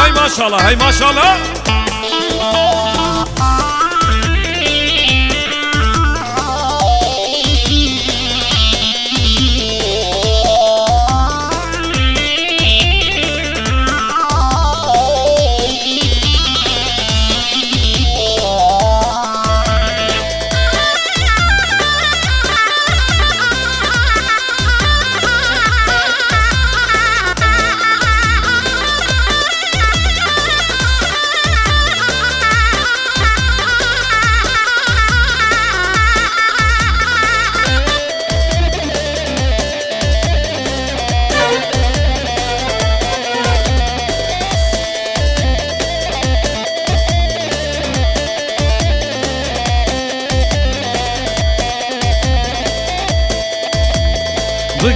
Hay maşallah, hay maşallah.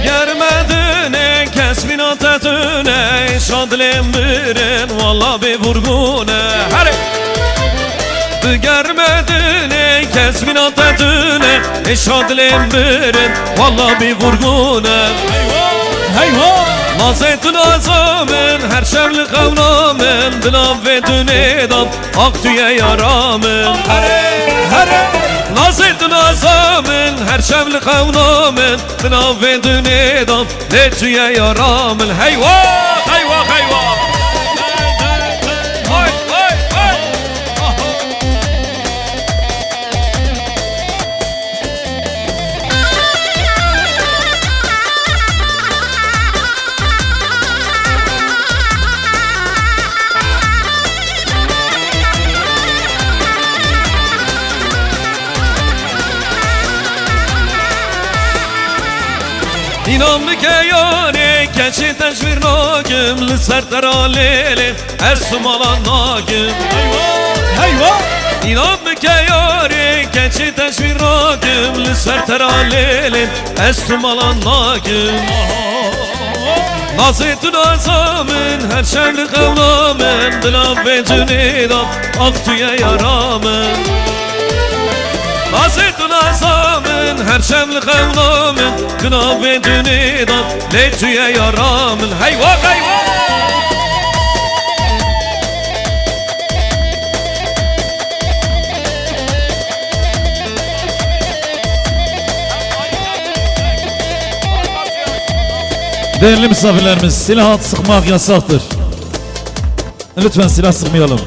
Görmedin kesmin atetüne şadlım birin valla bir vurgune. Görmedin kesmin atetüne şadlım birin valla bir vurgune. Nazetun azamın her şevli kavramın dilav ve dünedam ak tüye yaramın. Nazetun azamın her şevli kavramın dilav ve dünedam ne tüye yaramın. Heyvah heyvah heyvah. İnanlı ke yâre keçi teşvir nâgüm Lüser alele esum alan nâgüm. Heyvah! İnanlı ke yâre keçi teşvir nâgüm Lüser alele esum alan nâgüm. Nazetun azamın her şevli kavlamın Dilav ve cünedam ak tüye yaramın. Nazetun azamın her şevli kavlamın Kınav ve dünedam letüye yaramın. Heyvah heyvah. Değerli misafirlerimiz, silah sıkmak yasaktır. Lütfen silah sıkmayalım.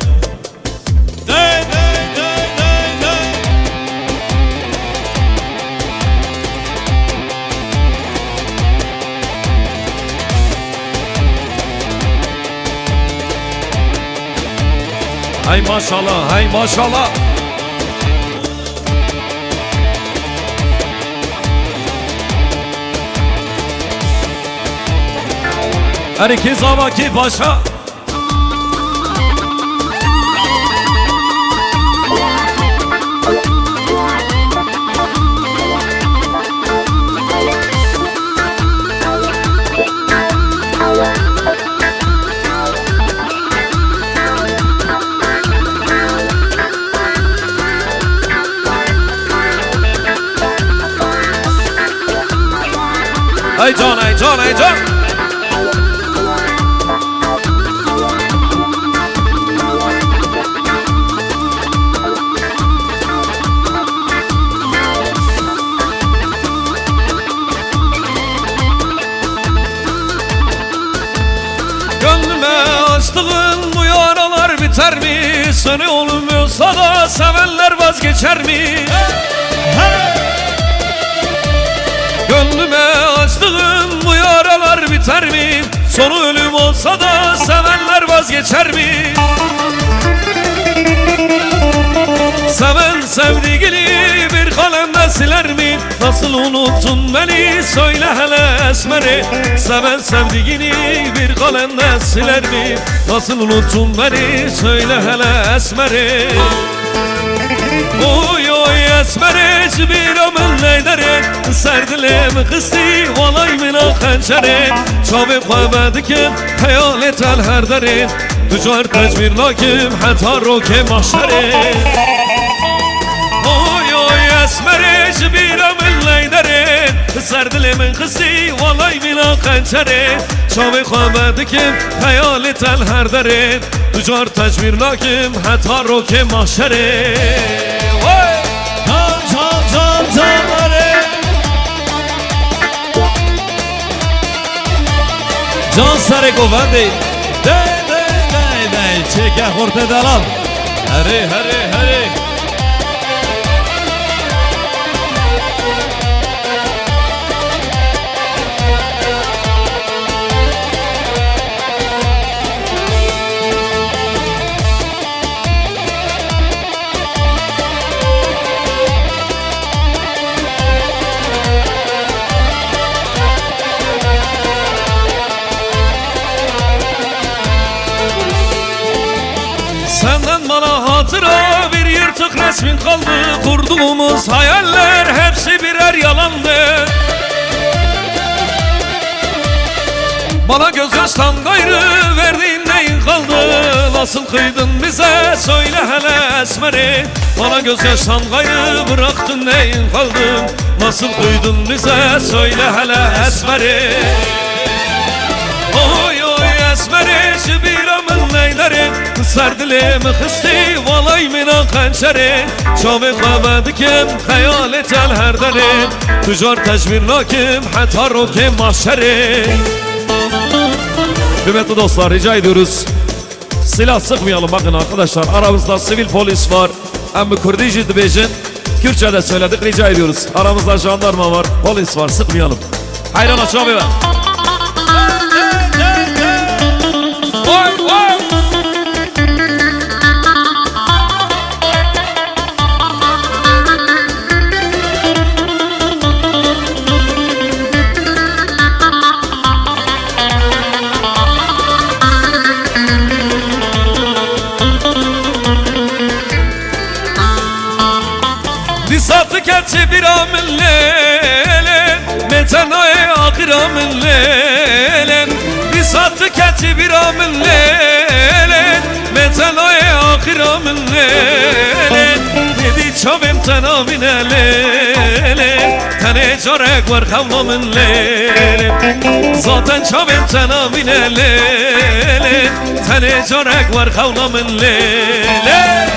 Hay maşallah, hay maşallah. Herkes avaki başa. Hey can, hey can, hey can. Gönlüme açtığın bu yaralar biter mi? Seni olmuyorsa da sevenler vazgeçer mi? Gönlüme açtığın bu yaralar biter mi? Sonu ölüm olsa da sevenler vazgeçer mi? Seven sevdiğini bir kalemde siler mi? Nasıl unuttun beni söyle hele esmeri. Seven sevdiğini bir kalemde siler mi? Nasıl unuttun beni söyle hele esmeri. Oy oy esmeri bir ömür neydere Serdilim kısti valay mina xençeri Çavi kuvvedi ki hayalet el her derin Tücar tecbir lakim hatta roke mahşeri. Oy oy esmeri bir ömür neydere Serdilimin kısti valay mina xençeri چاوی خوابه دکم خیال تل هر داره تجار تجمیر لاکم حتی رو که محشره Can can can canları Can sare govendi Dey çeke horte dalal Hare hare hare Senden bana hatıra bir yırtık resmin kaldı Kurduğumuz hayaller hepsi birer yalandı Bana gözyaştan gayrı verdiğin neyin kaldı Nasıl kıydın bize söyle hele esmeri Bana gözyaştan gayrı bıraktın neyin kaldı Nasıl kıydın bize söyle hele esmeri Oy oy esmeri şibiramın neyleri Serdilimi kısti valay mina kançeri Şavi kavedikim hayalet el herderi Tücar tecmir lakim hatta rokim mahşeri Kıymetli dostlar rica ediyoruz silah sıkmayalım bakın arkadaşlar aramızda sivil polis var Hem Kürdici dibecin Kürtçe'de söyledik rica ediyoruz Aramızda jandarma var polis var sıkmayalım Hayran aç abi be Oy oy Disatı keçi bir amın leylen Metanayı akır amın leylen Disatı keçi bir amın leylen Metanayı akır amın leylen Dedi çabim tenamın leylen Tane carek var kavlamın leylen Zaten çabim tenamın leylen Tane carek var kavlamın leylen